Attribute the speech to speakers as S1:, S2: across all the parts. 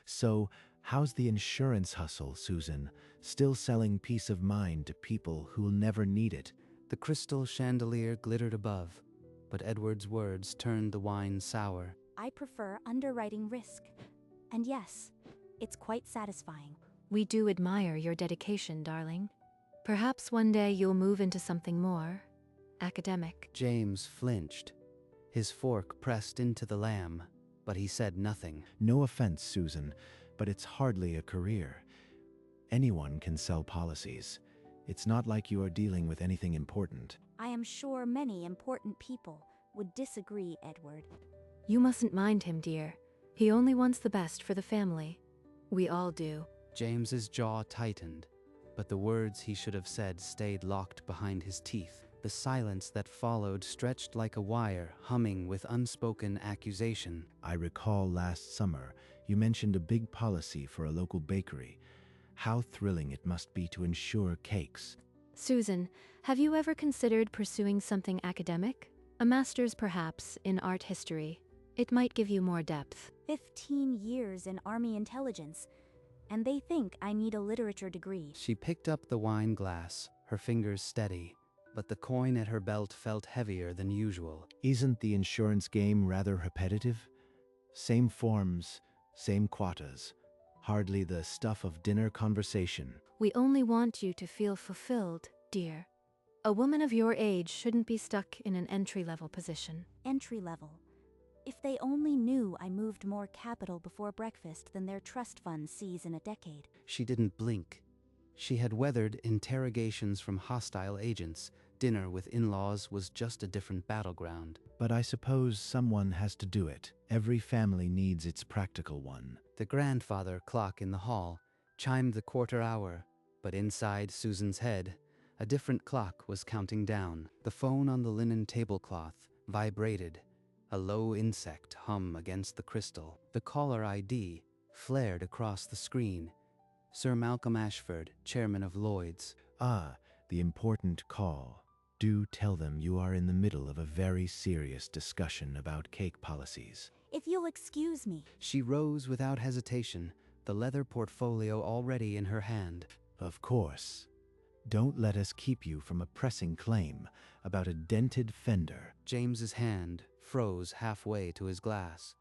S1: So, how's the insurance hustle, Susan? Still selling peace of mind to people who'll never need it?
S2: The crystal chandelier glittered above, but Edward's words turned the wine sour.
S3: I prefer underwriting risk. And yes, it's quite satisfying.
S4: We do admire your dedication, darling. Perhaps one day you'll move into something more academic.
S2: James flinched. His fork pressed into the lamb, but he said nothing.
S1: No offense, Susan, but it's hardly a career. Anyone can sell policies. It's not like you are dealing with anything important.
S3: I am sure many important people would disagree, Edward.
S4: You mustn't mind him, dear. He only wants the best for the family. We all do.
S2: James's jaw tightened, but the words he should have said stayed locked behind his teeth. The silence that followed stretched like a wire, humming with unspoken accusation.
S1: I recall last summer you mentioned a big policy for a local bakery. How thrilling it must be to insure cakes.
S4: Susan, have you ever considered pursuing something academic? A master's, perhaps, in art history. It might give you more depth.
S3: 15 years in Army intelligence, and they think I need a literature degree.
S2: She picked up the wine glass, her fingers steady, but the coin at her belt felt heavier than usual.
S1: Isn't the insurance game rather repetitive? Same forms, same quotas. Hardly the stuff of dinner conversation.
S4: We only want you to feel fulfilled, dear. A woman of your age shouldn't be stuck in an entry-level position.
S3: Entry level. If they only knew I moved more capital before breakfast than their trust fund sees in a decade.
S2: She didn't blink. She had weathered interrogations from hostile agents. Dinner with in-laws was just a different battleground.
S1: But I suppose someone has to do it. Every family needs its practical one.
S2: The grandfather clock in the hall chimed the quarter hour, but inside Susan's head, a different clock was counting down. The phone on the linen tablecloth vibrated, a low insect hum against the crystal. The caller ID flared across the screen. Sir Malcolm Ashford, chairman of Lloyd's.
S1: Ah, the important call. Do tell them you are in the middle of a very serious discussion about cake policies.
S3: If you'll excuse me.
S2: She rose without hesitation, the leather portfolio already in her hand.
S1: Of course. Don't let us keep you from a pressing claim about a dented fender.
S2: James's hand froze halfway to his glass.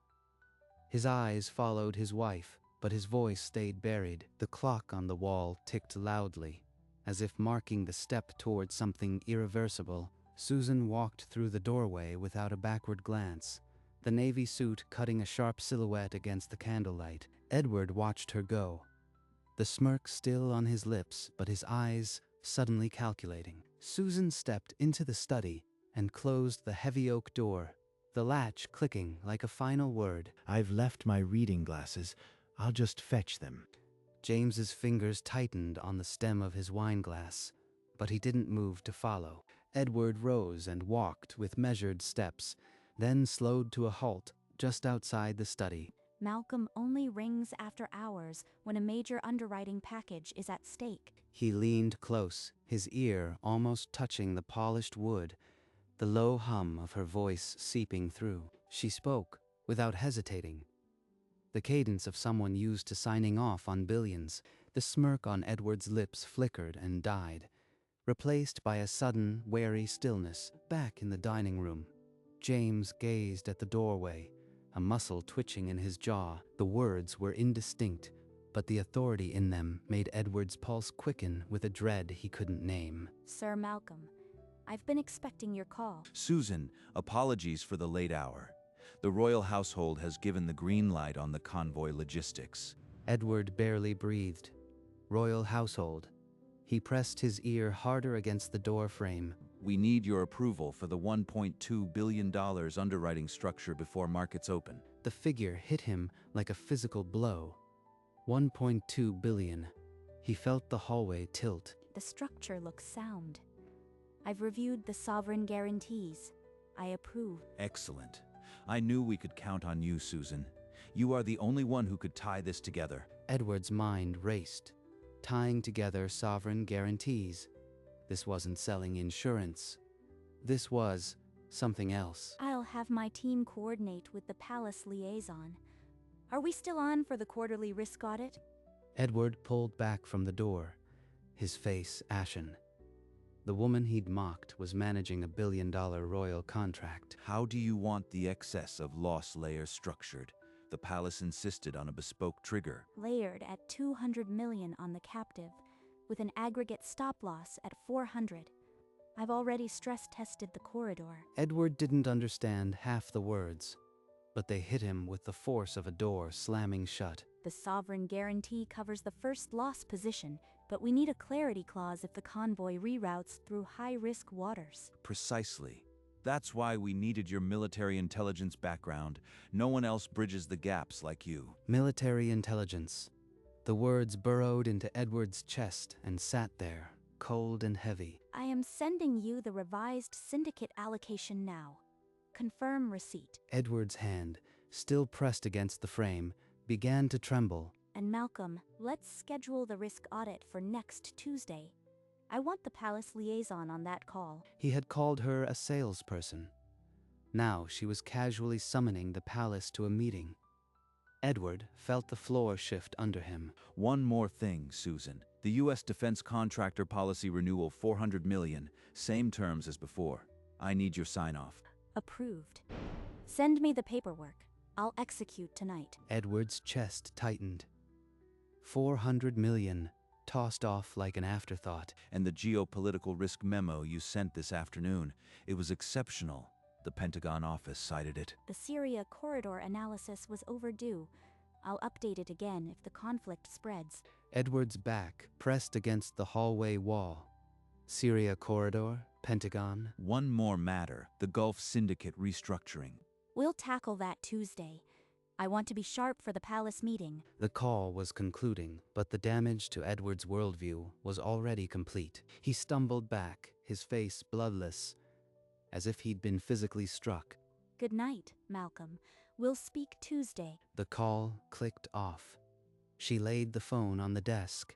S2: His eyes followed his wife, but his voice stayed buried. The clock on the wall ticked loudly, as if marking the step toward something irreversible. Susan walked through the doorway without a backward glance, the navy suit cutting a sharp silhouette against the candlelight. Edward watched her go, the smirk still on his lips, but his eyes suddenly calculating. Susan stepped into the study and closed the heavy oak door, the latch clicking like a final word.
S1: I've left my reading glasses. I'll just fetch them.
S2: James's fingers tightened on the stem of his wineglass, but he didn't move to follow. Edward rose and walked with measured steps, then slowed to a halt just outside the study.
S3: Malcolm only rings after hours when a major underwriting package is at stake.
S2: He leaned close, his ear almost touching the polished wood, the low hum of her voice seeping through. She spoke, without hesitating, the cadence of someone used to signing off on billions. The smirk on Edward's lips flickered and died, replaced by a sudden, wary stillness. Back in the dining room, James gazed at the doorway, a muscle twitching in his jaw. The words were indistinct, but the authority in them made Edward's pulse quicken with a dread he couldn't name.
S3: Sir Malcolm, I've been expecting your call.
S5: Susan, apologies for the late hour. The royal household has given the green light on the convoy logistics.
S2: Edward barely breathed. Royal household. He pressed his ear harder against the door frame.
S5: We need your approval for the $1.2 billion underwriting structure before markets open.
S2: The figure hit him like a physical blow. 1.2 billion. He felt the hallway tilt.
S3: The structure looks sound. I've reviewed the sovereign guarantees. I approve.
S5: Excellent. I knew we could count on you, Susan. You are the only one who could tie this together.
S2: Edward's mind raced, tying together sovereign guarantees. This wasn't selling insurance. This was something else.
S3: I'll have my team coordinate with the palace liaison. Are we still on for the quarterly risk audit?
S2: Edward pulled back from the door, his face ashen. The woman he'd mocked was managing a billion-dollar royal contract.
S5: How do you want the excess of loss layers structured? The palace insisted on a bespoke trigger.
S3: Layered at 200 million on the captive, with an aggregate stop loss at 400. I've already stress-tested the corridor.
S2: Edward didn't understand half the words, but they hit him with the force of a door slamming shut.
S3: The sovereign guarantee covers the first loss position, but we need a clarity clause if the convoy reroutes through high-risk waters.
S5: Precisely. That's why we needed your military intelligence background. No one else bridges the gaps like you.
S2: Military intelligence. The words burrowed into Edward's chest and sat there, cold and heavy.
S3: I am sending you the revised syndicate allocation now. Confirm receipt.
S2: Edward's hand, still pressed against the frame, began to tremble.
S3: And Malcolm, let's schedule the risk audit for next Tuesday. I want the palace liaison on that call.
S2: He had called her a salesperson. Now she was casually summoning the palace to a meeting. Edward felt the floor shift under him.
S5: One more thing, Susan. The U.S. Defense Contractor Policy Renewal 400 million, same terms as before. I need your sign-off.
S3: Approved. Send me the paperwork. I'll execute tonight.
S2: Edward's chest tightened. 400 million, tossed off like an afterthought.
S5: And the geopolitical risk memo you sent this afternoon, it was exceptional. The Pentagon office cited it.
S3: The Syria corridor analysis was overdue. I'll update it again if the conflict spreads.
S2: Edward's back pressed against the hallway wall. Syria corridor, Pentagon.
S5: One more matter, the Gulf Syndicate restructuring.
S3: We'll tackle that Tuesday. I want to be sharp for the palace meeting.
S2: The call was concluding, but the damage to Edward's worldview was already complete. He stumbled back, his face bloodless, as if he'd been physically struck.
S3: Good night, Malcolm. We'll speak Tuesday.
S2: The call clicked off. She laid the phone on the desk.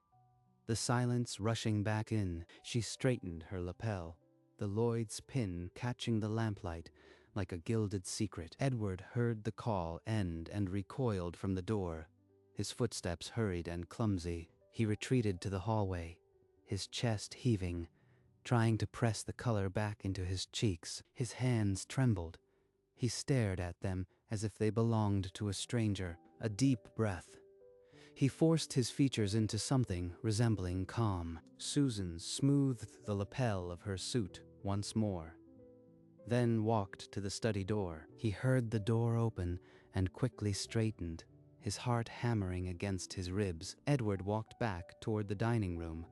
S2: The silence rushing back in, she straightened her lapel, the Lloyd's pin catching the lamplight like a gilded secret. Edward heard the call end and recoiled from the door. His footsteps hurried and clumsy. He retreated to the hallway, his chest heaving, trying to press the color back into his cheeks. His hands trembled. He stared at them as if they belonged to a stranger. A deep breath. He forced his features into something resembling calm. Susan smoothed the lapel of her suit once more, then walked to the study door. He heard the door open and quickly straightened, his heart hammering against his ribs. Edward walked back toward the dining room,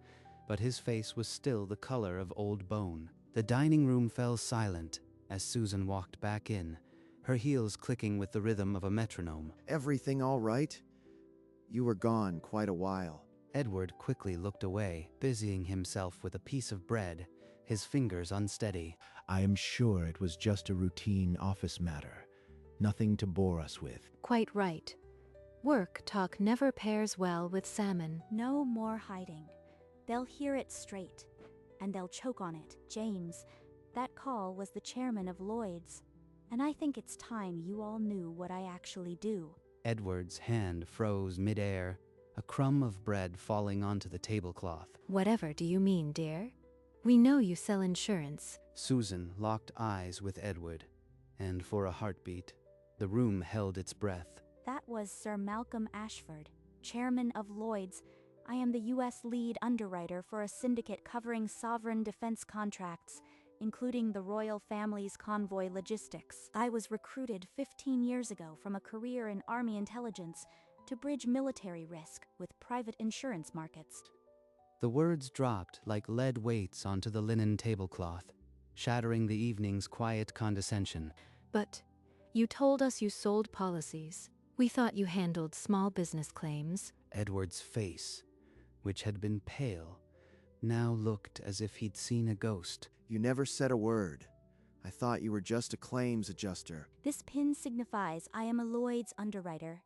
S2: but his face was still the color of old bone. The dining room fell silent as Susan walked back in, her heels clicking with the rhythm of a metronome.
S6: Everything all right? You were gone quite a while.
S2: Edward quickly looked away, busying himself with a piece of bread, his fingers unsteady.
S1: I am sure it was just a routine office matter. Nothing to bore us with.
S4: Quite right. Work talk never pairs well with salmon.
S3: No more hiding. They'll hear it straight, and they'll choke on it. James, that call was the chairman of Lloyd's, and I think it's time you all knew what I actually do.
S2: Edward's hand froze midair, a crumb of bread falling onto the tablecloth.
S4: Whatever do you mean, dear? We know you sell insurance.
S2: Susan locked eyes with Edward, and for a heartbeat, the room held its breath.
S3: That was Sir Malcolm Ashford, chairman of Lloyd's. I am the U.S. lead underwriter for a syndicate covering sovereign defense contracts, including the royal family's Convoy logistics. I was recruited 15 years ago from a career in Army intelligence to bridge military risk with private insurance markets.
S2: The words dropped like lead weights onto the linen tablecloth, shattering the evening's quiet condescension.
S4: But you told us you sold policies. We thought you handled small business claims.
S2: Edward's face, which had been pale, now looked as if he'd seen a ghost.
S6: You never said a word. I thought you were just a claims adjuster.
S3: This pin signifies I am a Lloyd's underwriter.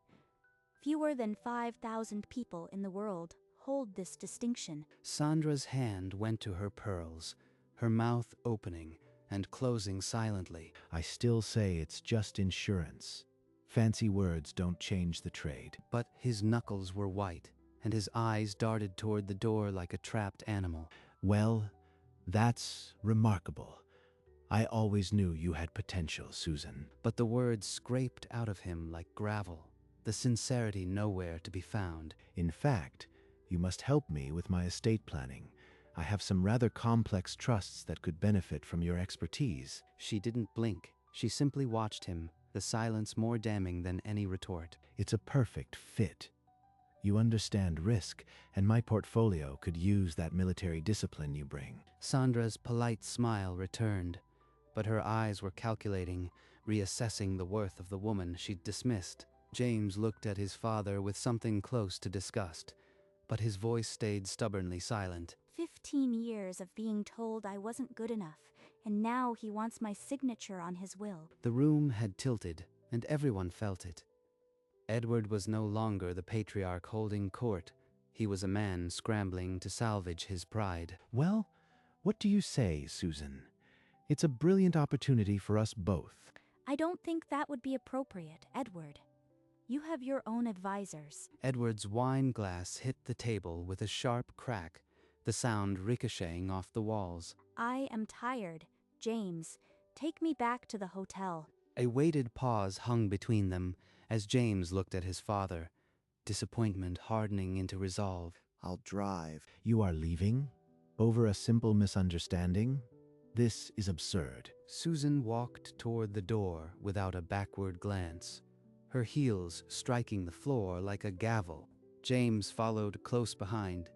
S3: Fewer than 5,000 people in the world hold this distinction.
S2: Sandra's hand went to her pearls, her mouth opening and closing silently.
S1: I still say it's just insurance. Fancy words don't change the trade.
S2: But his knuckles were white, and his eyes darted toward the door like a trapped animal.
S1: Well, that's remarkable. I always knew you had potential, Susan.
S2: But the words scraped out of him like gravel, the sincerity nowhere to be found.
S1: In fact, you must help me with my estate planning. I have some rather complex trusts that could benefit from your expertise.
S2: She didn't blink. She simply watched him, the silence more damning than any retort.
S1: It's a perfect fit. You understand risk, and my portfolio could use that military discipline you bring.
S2: Sandra's polite smile returned, but her eyes were calculating, reassessing the worth of the woman she'd dismissed. James looked at his father with something close to disgust, but his voice stayed stubbornly silent.
S3: 15 years of being told I wasn't good enough, and now he wants my signature on his will.
S2: The room had tilted, and everyone felt it. Edward was no longer the patriarch holding court. He was a man scrambling to salvage his pride.
S1: Well, what do you say, Susan? It's a brilliant opportunity for us both.
S3: I don't think that would be appropriate, Edward. You have your own advisors.
S2: Edward's wine glass hit the table with a sharp crack, the sound ricocheting off the walls.
S3: I am tired. James, take me back to the hotel.
S2: A weighted pause hung between them as James looked at his father, disappointment hardening into resolve.
S6: I'll drive.
S1: You are leaving? Over a simple misunderstanding? This is absurd.
S2: Susan walked toward the door without a backward glance, her heels striking the floor like a gavel. James followed close behind,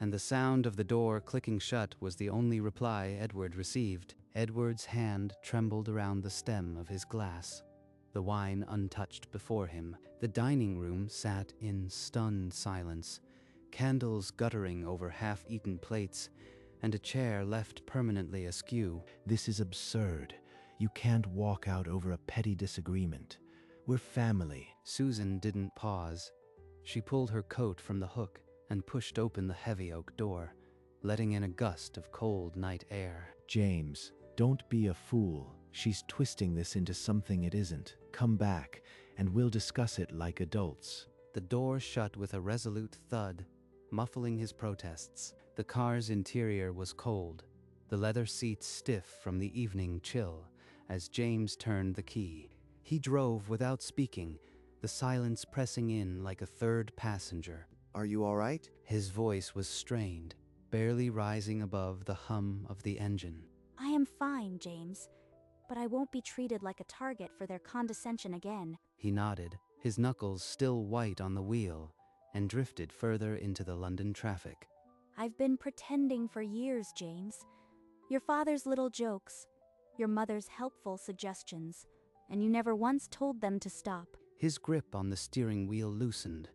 S2: and the sound of the door clicking shut was the only reply Edward received. Edward's hand trembled around the stem of his glass, the wine untouched before him. The dining room sat in stunned silence, candles guttering over half-eaten plates, and a chair left permanently askew.
S1: This is absurd. You can't walk out over a petty disagreement. We're family.
S2: Susan didn't pause. She pulled her coat from the hook and pushed open the heavy oak door, letting in a gust of cold night air.
S1: James, don't be a fool. She's twisting this into something it isn't. Come back, and we'll discuss it like adults.
S2: The door shut with a resolute thud, muffling his protests. The car's interior was cold, the leather seats stiff from the evening chill, as James turned the key. He drove without speaking, the silence pressing in like a third passenger.
S6: Are you all right?
S2: His voice was strained, barely rising above the hum of the engine.
S3: I am fine, James, but I won't be treated like a target for their condescension again.
S2: He nodded, his knuckles still white on the wheel, and drifted further into the London traffic.
S3: I've been pretending for years, James. Your father's little jokes, your mother's helpful suggestions, and you never once told them to stop.
S2: His grip on the steering wheel loosened,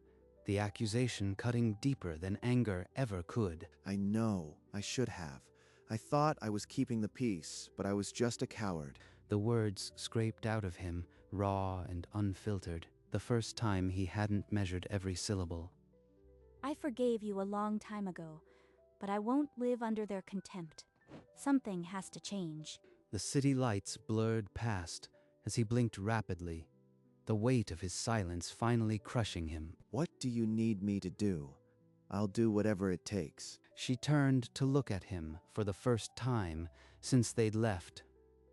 S2: the accusation cutting deeper than anger ever could.
S6: I know. I should have. I thought I was keeping the peace, but I was just a coward.
S2: The words scraped out of him, raw and unfiltered, the first time he hadn't measured every syllable.
S3: I forgave you a long time ago, but I won't live under their contempt. Something has to change.
S2: The city lights blurred past as he blinked rapidly, the weight of his silence finally crushing him.
S6: What do you need me to do? I'll do whatever it takes.
S2: She turned to look at him for the first time since they'd left,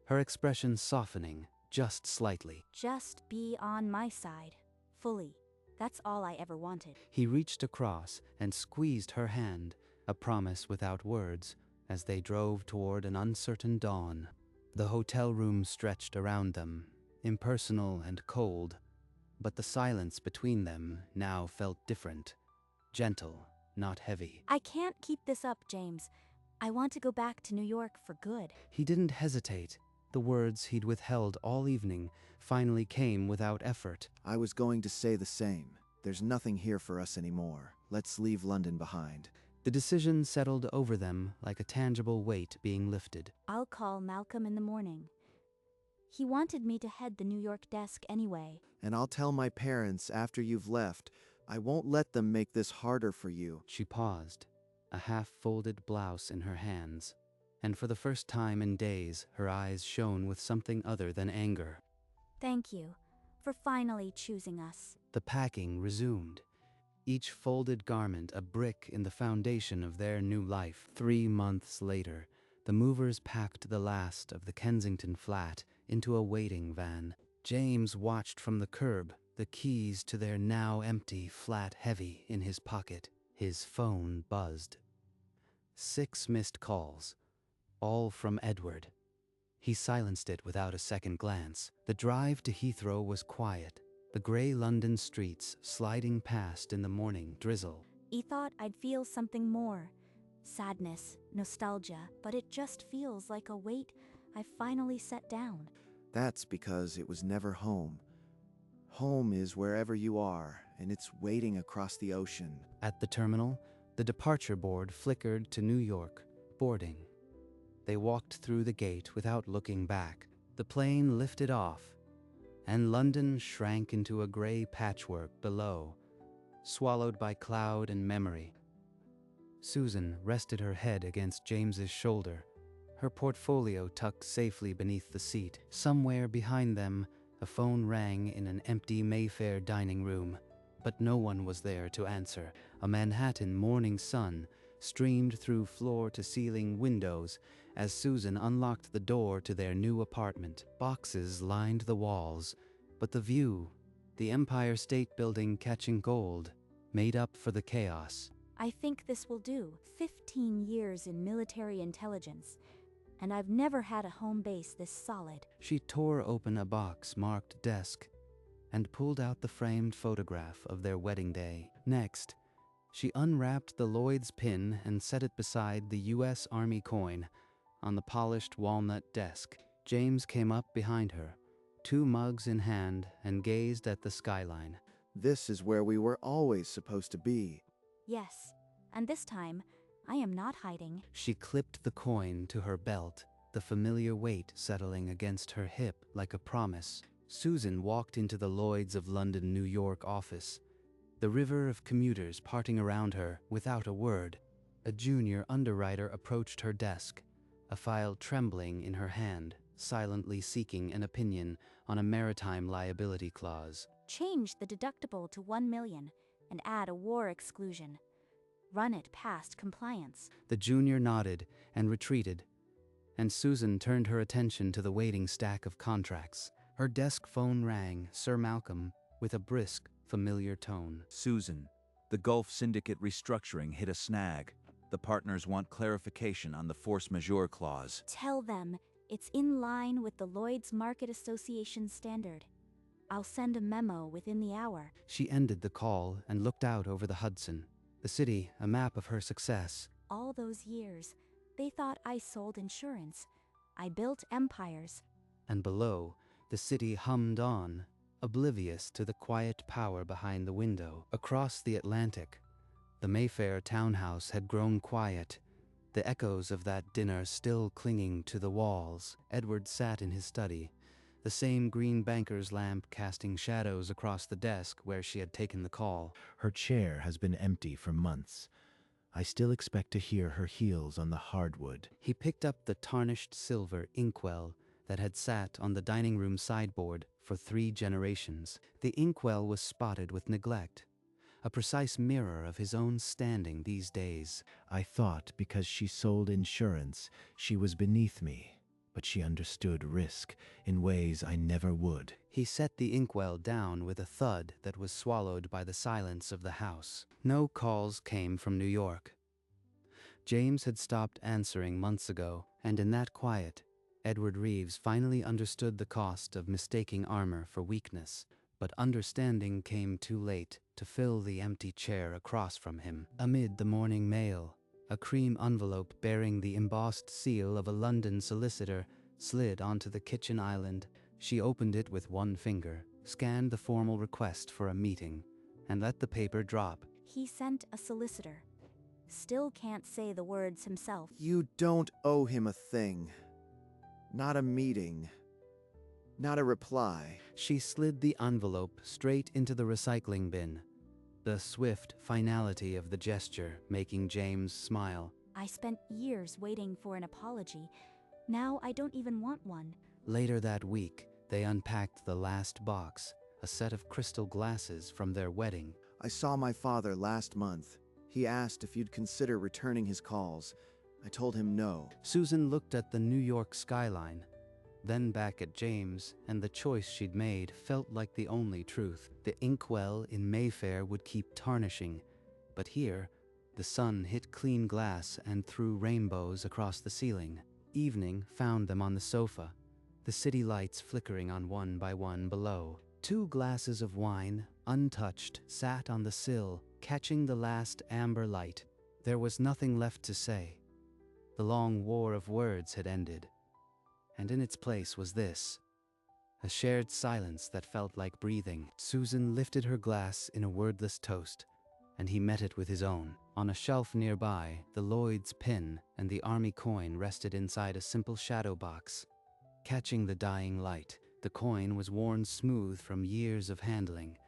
S2: her expression softening just slightly.
S3: Just be on my side, fully. That's all I ever wanted.
S2: He reached across and squeezed her hand, a promise without words, as they drove toward an uncertain dawn. The hotel room stretched around them, impersonal and cold, but the silence between them now felt different, gentle, not heavy.
S3: I can't keep this up, James. I want to go back to New York for good.
S2: He didn't hesitate. The words he'd withheld all evening finally came without effort.
S6: I was going to say the same. There's nothing here for us anymore. Let's leave London behind.
S2: The decision settled over them like a tangible weight being lifted.
S3: I'll call Malcolm in the morning. He wanted me to head the New York desk anyway.
S6: And I'll tell my parents after you've left. I won't let them make this harder for you.
S2: She paused, a half-folded blouse in her hands, and for the first time in days, her eyes shone with something other than anger.
S3: Thank you for finally choosing us.
S2: The packing resumed, each folded garment a brick in the foundation of their new life. 3 months later, the movers packed the last of the Kensington flat into a waiting van. James watched from the curb, the keys to their now empty flat heavy in his pocket. His phone buzzed. 6 missed calls, all from Edward. He silenced it without a second glance. The drive to Heathrow was quiet, the grey London streets sliding past in the morning drizzle.
S3: I thought I'd feel something more. Sadness, nostalgia, but it just feels like a weight I finally set down.
S6: That's because it was never home. Home is wherever you are, and it's waiting across the ocean.
S2: At the terminal, the departure board flickered to New York, boarding. They walked through the gate without looking back. The plane lifted off, and London shrank into a grey patchwork below, swallowed by cloud and memory. Susan rested her head against James's shoulder, her portfolio tucked safely beneath the seat. Somewhere behind them, a phone rang in an empty Mayfair dining room, but no one was there to answer. A Manhattan morning sun streamed through floor-to-ceiling windows as Susan unlocked the door to their new apartment. Boxes lined the walls, but the view, the Empire State Building catching gold, made up for the chaos.
S3: I think this will do. 15 years in military intelligence, and I've never had a home base this solid.
S2: She tore open a box marked desk and pulled out the framed photograph of their wedding day. Next, she unwrapped the Lloyd's pin and set it beside the U.S. Army coin on the polished walnut desk. James came up behind her, 2 mugs in hand, and gazed at the skyline.
S6: This is where we were always supposed to be.
S3: Yes, and this time, I am not hiding.
S2: She clipped the coin to her belt, the familiar weight settling against her hip like a promise. Susan walked into the Lloyd's of London, New York office, the river of commuters parting around her without a word. A junior underwriter approached her desk, a file trembling in her hand, silently seeking an opinion on a maritime liability clause.
S3: Change the deductible to 1 million and add a war exclusion. Run it past compliance.
S2: The junior nodded and retreated, and Susan turned her attention to the waiting stack of contracts. Her desk phone rang, Sir Malcolm, with a brisk, familiar tone.
S5: Susan, the Gulf Syndicate restructuring hit a snag. The partners want clarification on the force majeure clause.
S3: Tell them it's in line with the Lloyd's Market Association standard. I'll send a memo within the hour.
S2: She ended the call and looked out over the Hudson, the city, a map of her success.
S3: All those years, they thought I sold insurance. I built empires.
S2: And below, the city hummed on, oblivious to the quiet power behind the window. Across the Atlantic, the Mayfair townhouse had grown quiet, the echoes of that dinner still clinging to the walls. Edward sat in his study, the same green banker's lamp casting shadows across the desk where she had taken the call.
S1: Her chair has been empty for months. I still expect to hear her heels on the hardwood.
S2: He picked up the tarnished silver inkwell that had sat on the dining room sideboard for 3 generations. The inkwell was spotted with neglect, a precise mirror of his own standing these days.
S1: I thought because she sold insurance, she was beneath me, but she understood risk in ways I never would.
S2: He set the inkwell down with a thud that was swallowed by the silence of the house. No calls came from New York. James had stopped answering months ago, and in that quiet, Edward Reeves finally understood the cost of mistaking armor for weakness. But understanding came too late to fill the empty chair across from him. Amid the morning mail, a cream envelope bearing the embossed seal of a London solicitor slid onto the kitchen island. She opened it with one finger, scanned the formal request for a meeting, and let the paper drop.
S3: He sent a solicitor. Still can't say the words himself.
S6: You don't owe him a thing. Not a meeting. Not a reply.
S2: She slid the envelope straight into the recycling bin, the swift finality of the gesture making James smile.
S3: I spent years waiting for an apology. Now I don't even want one.
S2: Later that week, they unpacked the last box, a set of crystal glasses from their wedding.
S6: I saw my father last month. He asked if you'd consider returning his calls. I told him no.
S2: Susan looked at the New York skyline, then back at James, and the choice she'd made felt like the only truth. The inkwell in Mayfair would keep tarnishing, but here, the sun hit clean glass and threw rainbows across the ceiling. Evening found them on the sofa, the city lights flickering on one by one below. 2 glasses of wine, untouched, sat on the sill, catching the last amber light. There was nothing left to say. The long war of words had ended, and in its place was this, a shared silence that felt like breathing. Susan lifted her glass in a wordless toast, and he met it with his own. On a shelf nearby, the Lloyd's pin and the army coin rested inside a simple shadow box, catching the dying light. The coin was worn smooth from years of handling,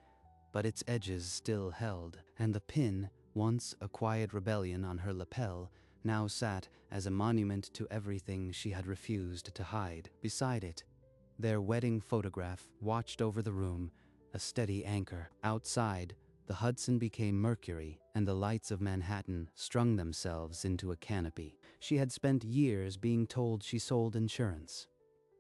S2: but its edges still held, and the pin, once a quiet rebellion on her lapel, now sat as a monument to everything she had refused to hide. Beside it, their wedding photograph watched over the room, a steady anchor. Outside, the Hudson became Mercury, and the lights of Manhattan strung themselves into a canopy. She had spent years being told she sold insurance.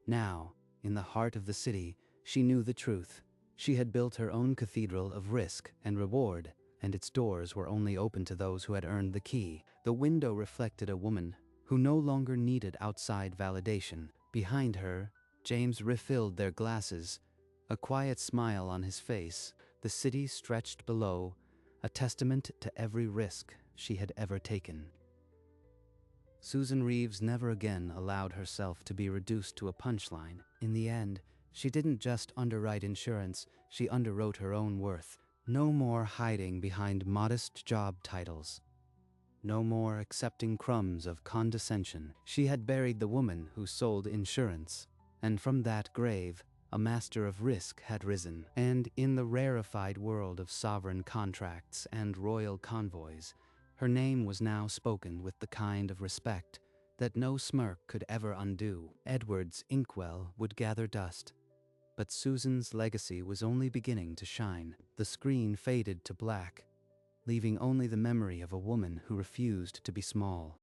S2: Now, in the heart of the city, she knew the truth. She had built her own cathedral of risk and reward, and its doors were only open to those who had earned the key. The window reflected a woman who no longer needed outside validation. Behind her, James refilled their glasses, a quiet smile on his face. The city stretched below, a testament to every risk she had ever taken. Susan Reeves never again allowed herself to be reduced to a punchline. In the end, she didn't just underwrite insurance, she underwrote her own worth. No more hiding behind modest job titles. No more accepting crumbs of condescension. She had buried the woman who sold insurance, and from that grave, a master of risk had risen. And in the rarefied world of sovereign contracts and royal convoys, her name was now spoken with the kind of respect that no smirk could ever undo. Edward's inkwell would gather dust, but Susan's legacy was only beginning to shine. The screen faded to black, leaving only the memory of a woman who refused to be small.